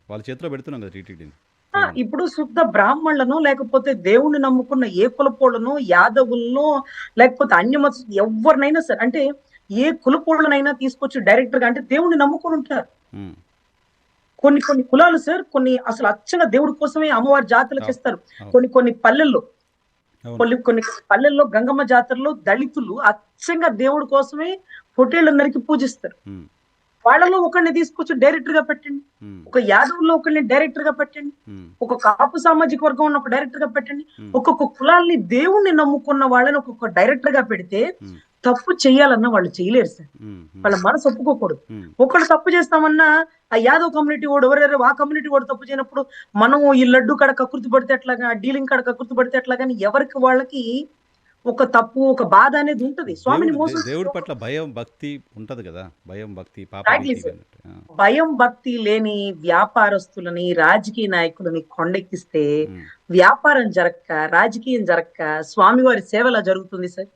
వాళ్ళ చేతిలో పెడుతున్నాం కదా టీటీడీని. ఇప్పుడు శుద్ధ బ్రాహ్మణులను లేకపోతే దేవుణ్ణి నమ్ముకున్న ఏ కులపోళ్ళను, యాదవులను లేకపోతే అన్యమత ఎవరినైనా సరే అంటే ఏ కులపోళ్ళనైనా తీసుకొచ్చి డైరెక్టర్ గా అంటే దేవుణ్ణి నమ్ముకొని ఉంటారు. ఉమ్, కొన్ని కొన్ని కులాలు సార్ కొన్ని అసలు అచ్చంగా దేవుడి కోసమే అమ్మవారి జాతరలు అవు- చేస్తారు. అవును కొన్ని కొన్ని పల్లెల్లో అవును. కొన్ని కొన్ని పల్లెల్లో గంగమ్మ జాతరలో దళితులు అచ్చంగా దేవుడి కోసమే పొట్టేళ్ళందరికీ పూజిస్తారు. ఉమ్, వాళ్ళలో ఒకరిని తీసుకొచ్చి డైరెక్టర్ గా పెట్టండి, ఉమ్, ఒక యాదవుల్లో ఒకరిని డైరెక్టర్ గా పెట్టండి, ఉమ్, ఒక కాపు సామాజిక వర్గం ఉన్న ఒక డైరెక్టర్ గా పెట్టండి. ఉమ్, ఒక్కొక్క కులాల్ని దేవుణ్ణి నమ్ముకున్న వాళ్ళని ఒక్కొక్క డైరెక్టర్ గా పెడితే ఉమ్, తప్పు చేయాలన్నా వాళ్ళు చేయలేరు సార్. ఉమ్, ఉమ్, వాళ్ళ మనసు ఒప్పుకోకూడదు. ఉమ్. ఒకళ్ళు తప్పు చేస్తామన్నా ఆ యాదవ్ కమ్యూనిటీ వాడు ఎవరైనా ఆ కమ్యూనిటీ వాడు తప్పు చేయనప్పుడు మనం ఈ లడ్డు కాడ కకృతి పడితే ఎట్లాగా, డీలింగ్ కాడ కకృతి పడితే ఎట్లాగా అని ఎవరికి వాళ్ళకి ఒక తప్పు ఒక బాధ అనేది ఉంటది. స్వామిని మోసం దేవుడి పట్ల భయం భక్తి ఉంటది కదా, భయం భక్తి పాప ఎగ్జాక్ట్లీ భీతి ఇవి సార్. అన్నట్టు. భయం భక్తి లేని వ్యాపారస్తులని రాజకీయ నాయకులని కొండెక్కిస్తే ఉమ్. వ్యాపారం జరక్క రాజకీయం జరక్క స్వామివారి సేవ ఎలా జరుగుతుంది సార్?